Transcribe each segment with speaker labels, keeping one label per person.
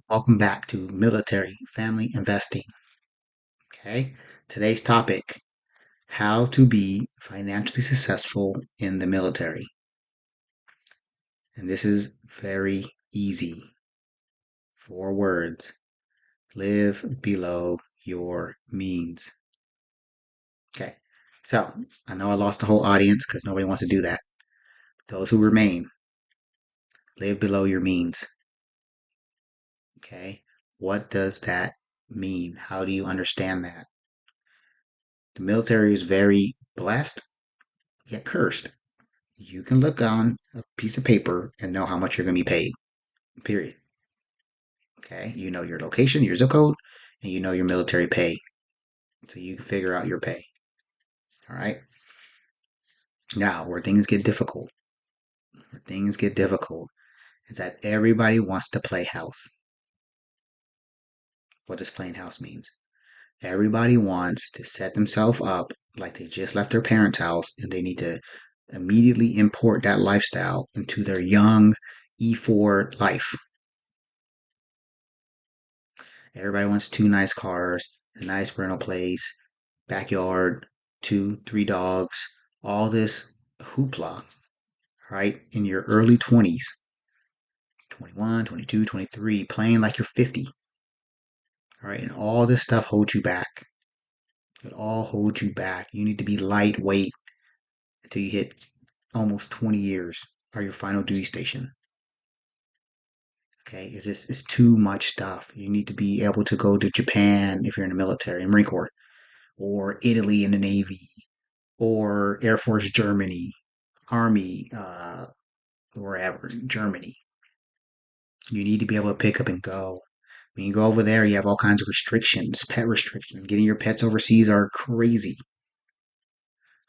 Speaker 1: Welcome back to Military Family Investing. Okay, today's topic: how to be financially successful in the military. And this is very easy. 4 words: live below your means. Okay, so I know I lost the whole audience because nobody wants to do that. Those who remain, live below your means. Okay, what does that mean? How do you understand that? The military is very blessed yet cursed. You can look on a piece of paper and know how much you're going to be paid, period. Okay. You know your location, your zip code, and you know your military pay. So you can figure out your pay. All right. Now, where things get difficult is that everybody wants to play house. What does playing house means? Everybody wants to set themselves up like they just left their parents' house and they need to immediately import that lifestyle into their young E4 life. Everybody wants 2 nice cars, a nice rental place, backyard, 2, 3 dogs, all this hoopla, right? In your early 20s, 21, 22, 23, playing like you're 50, all right? And all this stuff holds you back. It all holds you back. You need to be lightweight until you hit almost 20 years or your final duty station. Okay, it's too much stuff. You need to be able to go to Japan if you're in the military, Marine Corps, or Italy in the Navy, or Air Force Germany, Army, wherever, Germany. You need to be able to pick up and go. When you go over there, you have all kinds of restrictions, pet restrictions. Getting your pets overseas are crazy.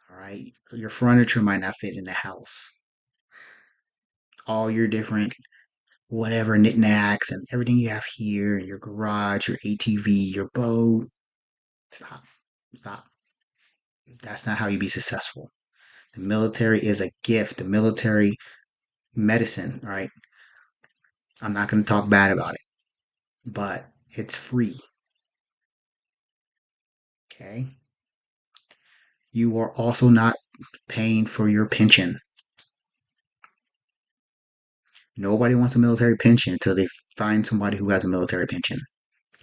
Speaker 1: All right. Your furniture might not fit in the house. All your different whatever knickknacks and everything you have here in your garage, your ATV, your boat. Stop. Stop. That's not how you be successful. The military is a gift. The military medicine, right? I'm not going to talk bad about it, but it's free. Okay. You are also not paying for your pension. Nobody wants a military pension until they find somebody who has a military pension.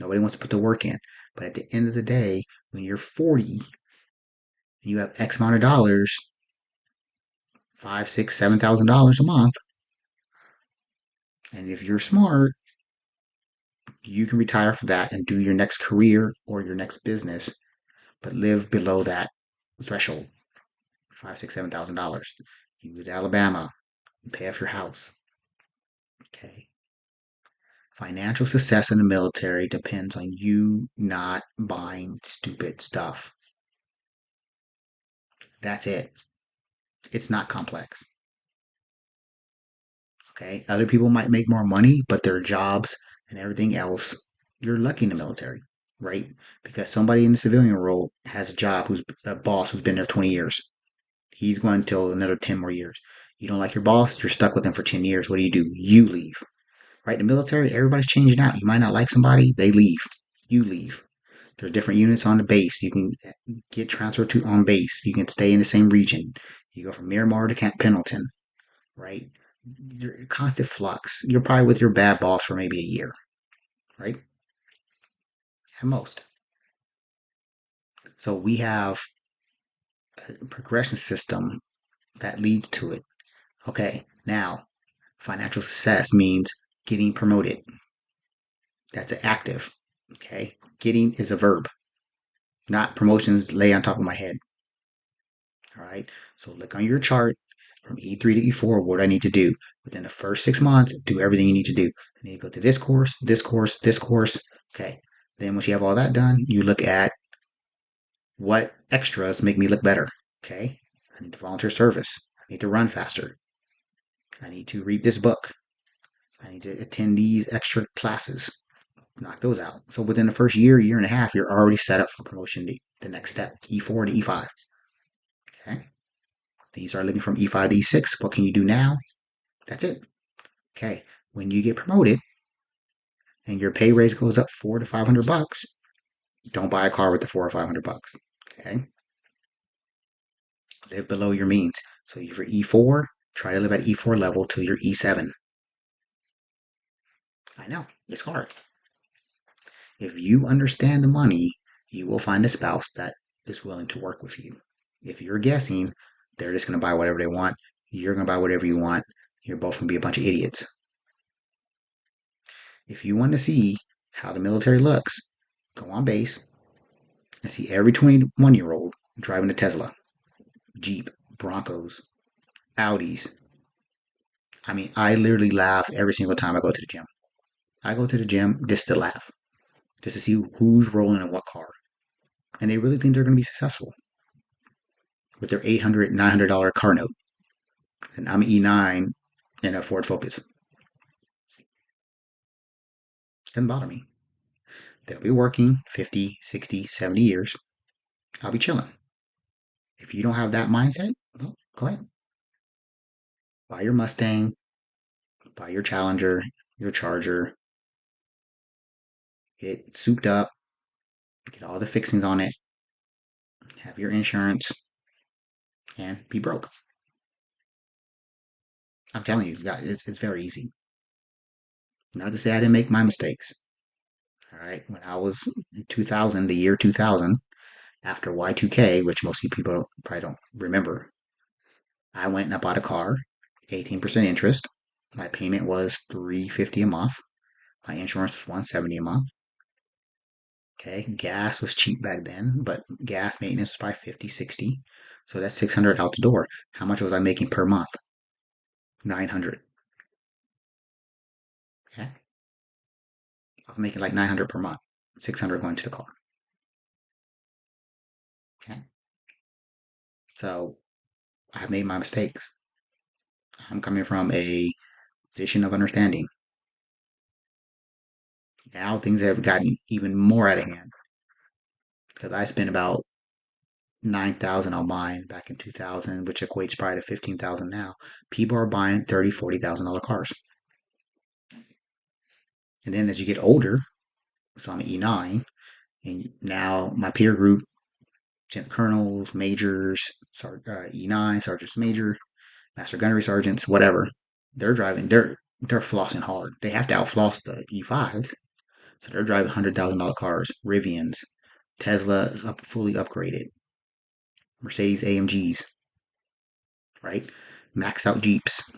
Speaker 1: Nobody wants to put the work in. But at the end of the day, when you're 40 and you have X amount of dollars, 5, 6, $7,000 a month, and if you're smart, you can retire for that and do your next career or your next business, but live below that threshold. 5, 6, $7,000. You move to Alabama, you pay off your house. Okay. Financial success in the military depends on you not buying stupid stuff. That's it. It's not complex. Okay. Other people might make more money, but their jobs and everything else, you're lucky in the military, right? Because somebody in the civilian role has a job who's a boss who's been there 20 years. He's going until another 10 more years. You don't like your boss, you're stuck with him for 10 years. What do? You leave. Right? In the military, everybody's changing out. You might not like somebody, they leave. You leave. There's different units on the base. You can get transferred to on base. You can stay in the same region. You go from Miramar to Camp Pendleton, right? You're in constant flux. You're probably with your bad boss for maybe a year, right? At most. So we have a progression system that leads to it. Okay, now financial success means getting promoted. That's an active. Okay, getting is a verb, not promotions lay on top of my head. All right. So look on your chart from E3 to E4. What do I need to do? Within the first 6 months, do everything you need to do. I need to go to this course, this course, this course. Okay. Then once you have all that done, you look at what extras make me look better. Okay. I need to volunteer service. I need to run faster. I need to read this book. I need to attend these extra classes. Knock those out. So within the first year, year and a half, you're already set up for promotion to the next step, E4 to E5. Okay. Then you start looking from E5 to E6. What can you do now? That's it. Okay. When you get promoted, and your pay raise goes up $400 to $500, don't buy a car with the 400 or 500 bucks. Okay, live below your means. So if you're E4, try to live at E4 level till you're E7. I know it's hard. If you understand the money, you will find a spouse that is willing to work with you. If you're guessing, they're just going to buy whatever they want. You're going to buy whatever you want. You're both going to be a bunch of idiots. If you want to see how the military looks, go on base and see every 21-year-old driving a Tesla, Jeep, Broncos, Audis. I mean, I literally laugh every single time I go to the gym. I go to the gym just to laugh, just to see who's rolling in what car. And they really think they're going to be successful with their $800, $900 car note. And I'm an E9 in a Ford Focus. Doesn't bother me. They'll be working 50, 60, 70 years. I'll be chilling. If you don't have that mindset, well, go ahead. Buy your Mustang, buy your Challenger, your Charger, get it souped up, get all the fixings on it, have your insurance, and be broke. I'm telling you, guys, it's very easy. Not to say I didn't make my mistakes. All right, when I was in 2000, the year 2000, after Y2K, which most people probably don't remember, I went and I bought a car, 18% interest. My payment was $350 a month. My insurance was $170 a month. Okay, gas was cheap back then, but gas maintenance was probably 50, 60. So that's 600 out the door. How much was I making per month? 900. Okay, I was making like 900 per month, 600 going to the car. Okay, so I have made my mistakes. I'm coming from a position of understanding. Now things have gotten even more out of hand because I spent about 9,000 on mine back in 2000, which equates probably to 15,000 now. People are buying $30,000, $40,000 cars. And then as you get older, so I'm an E9, and now my peer group, colonels, majors, E9, sergeants major, master gunnery sergeants, whatever, they're flossing hard. They have to outfloss the E5s, so they're driving $100,000 cars, Rivians, Tesla is fully upgraded, Mercedes AMGs, right? Maxed out Jeeps.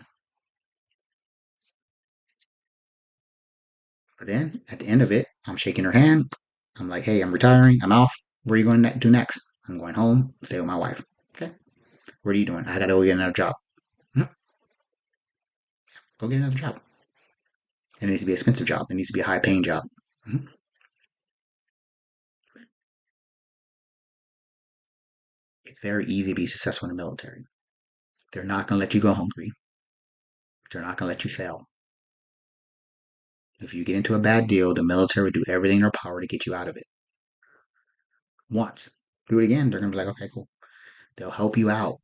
Speaker 1: But then at the end of it, I'm shaking her hand. I'm like, hey, I'm retiring. I'm off. Where are you going to do next? I'm going home, stay with my wife. Okay. What are you doing? I got to go get another job. "Hmm, go get another job. It needs to be an expensive job. It needs to be a high paying job. Mhm. It's very easy to be successful in the military. They're not going to let you go hungry. They're not going to let you fail. If you get into a bad deal, the military will do everything in their power to get you out of it. Once. Do it again, they're going to be like, okay, cool. They'll help you out.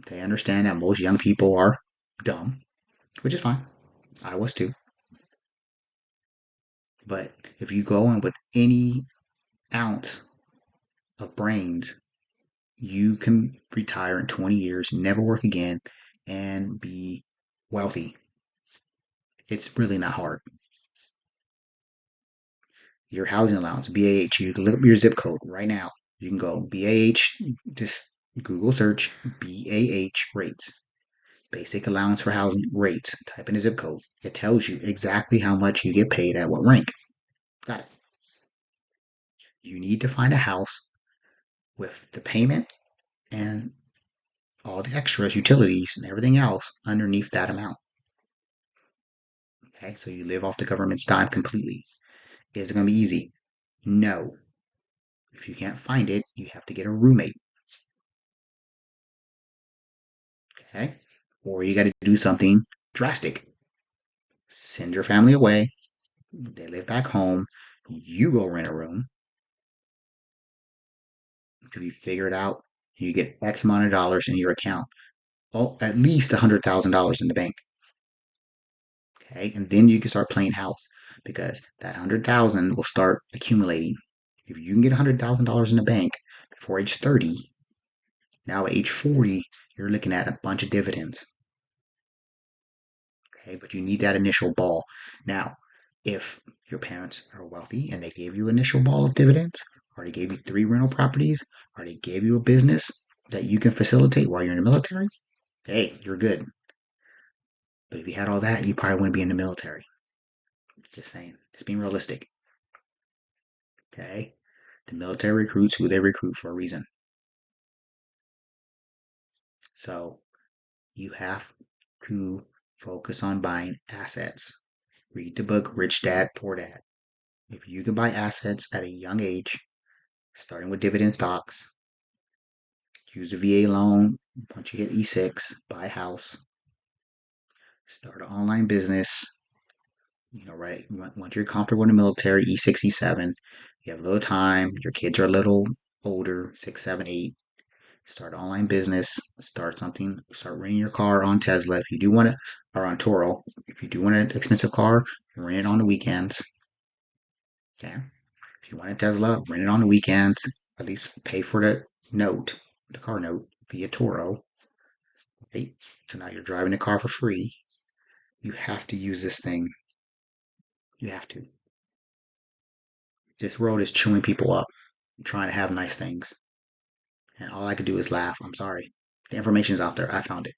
Speaker 1: They understand that most young people are dumb, which is fine. I was too. But if you go in with any ounce of brains, you can retire in 20 years, never work again, and be wealthy. It's really not hard. Your housing allowance, BAH, you can look up your zip code right now. You can go BAH, just Google search BAH rates, basic allowance for housing rates. Type in a zip code. It tells you exactly how much you get paid at what rank. Got it. You need to find a house with the payment and all the extras, utilities, and everything else underneath that amount. Okay, so you live off the government's dime completely. Is it going to be easy? No. If you can't find it, you have to get a roommate. Okay, or you got to do something drastic. Send your family away. They live back home. You go rent a room until you figure it out. You get X amount of dollars in your account. Oh, at least $100,000 in the bank. Okay, and then you can start playing house because that 100,000 will start accumulating. If you can get $100,000 in the bank before age 30, now at age 40, you're looking at a bunch of dividends. Okay, but you need that initial ball. Now, if your parents are wealthy and they gave you initial ball of dividends, or they gave you 3 rental properties, or they gave you a business that you can facilitate while you're in the military, hey, you're good. But if you had all that, you probably wouldn't be in the military. Just saying. Just being realistic. Okay? The military recruits who they recruit for a reason. So you have to focus on buying assets. Read the book Rich Dad, Poor Dad. If you can buy assets at a young age, starting with dividend stocks, use a VA loan, once you hit E6, buy a house, start an online business, right? Once you're comfortable in the military, E6, E7, you have a little time, your kids are a little older, 6, 7, 8, start an online business, start something, start renting your car on Tesla if you do want it, or on Toro. If you do want an expensive car, rent it on the weekends. Okay. If you want a Tesla, rent it on the weekends. At least pay for the car note via Toro. Right? So now you're driving the car for free. You have to use this thing. You have to. This world is chewing people up, trying to have nice things. And all I could do is laugh. I'm sorry. The information's out there. I found it.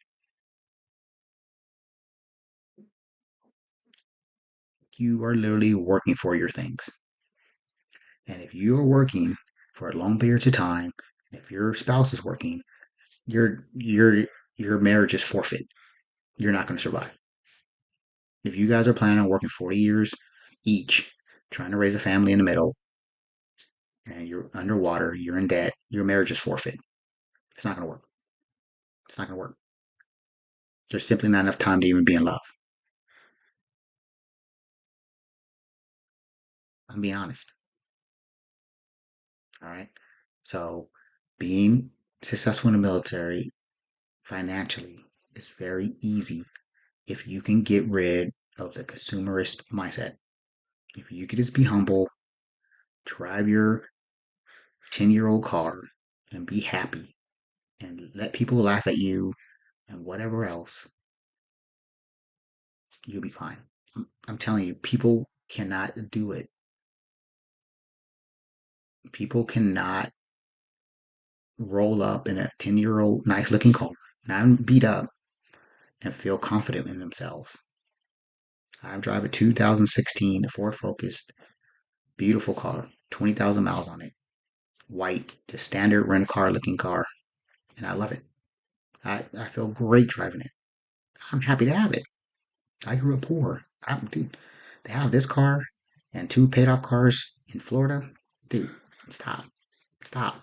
Speaker 1: You are literally working for your things. And if you're working for a long periods of time, and if your spouse is working, your your your marriage is forfeit. You're not going to survive. If you guys are planning on working 40 years each, trying to raise a family in the middle, and you're underwater, you're in debt, your marriage is forfeit. It's not going to work. It's not going to work. There's simply not enough time to even be in love. I'm being honest. All right. So, being successful in the military financially is very easy if you can get rid of the consumerist mindset. If you could just be humble, drive your 10-year-old car and be happy and let people laugh at you and whatever else, you'll be fine. I'm telling you, people cannot do it. People cannot roll up in a 10-year-old nice looking car, not beat up, and feel confident in themselves. I drive a 2016 Ford Focus, beautiful car, 20,000 miles on it, white, the standard rent car looking car, and I love it. I feel great driving it. I'm happy to have it. I grew up poor. Dude, they have this car and 2 paid off cars in Florida. Dude, stop. Stop.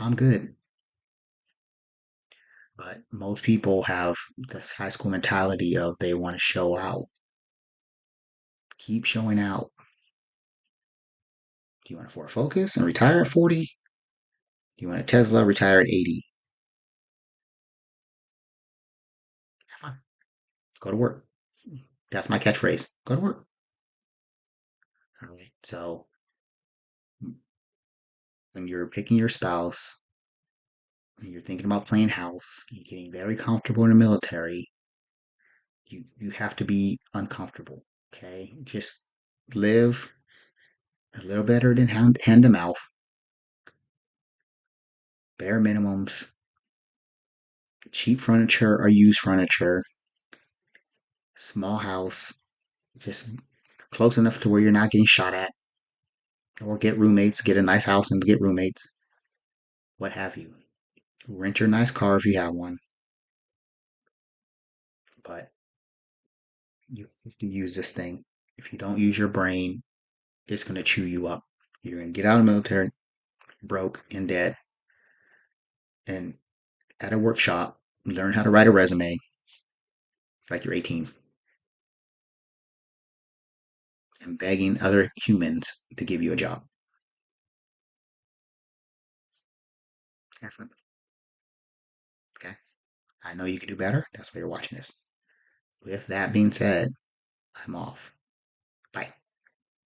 Speaker 1: I'm good. But most people have this high school mentality of they want to show out. Keep showing out. Do you want a Ford Focus and retire at 40? Do you want a Tesla, retire at 80? Have fun. Go to work. That's my catchphrase. Go to work. All right. So when you're picking your spouse, and you're thinking about playing house, you're getting very comfortable in the military, you have to be uncomfortable. Okay. Just live a little better than hand to mouth, bare minimums, cheap furniture or used furniture, small house, just close enough to where you're not getting shot at, or get roommates, get a nice house and get roommates, what have you. Rent your nice car if you have one, but you have to use this thing. If you don't use your brain, it's going to chew you up. You're going to get out of the military broke, in debt, and at a workshop, learn how to write a resume like you're 18 and begging other humans to give you a job. Have fun. Okay. I know you can do better. That's why you're watching this. With that being said, I'm off.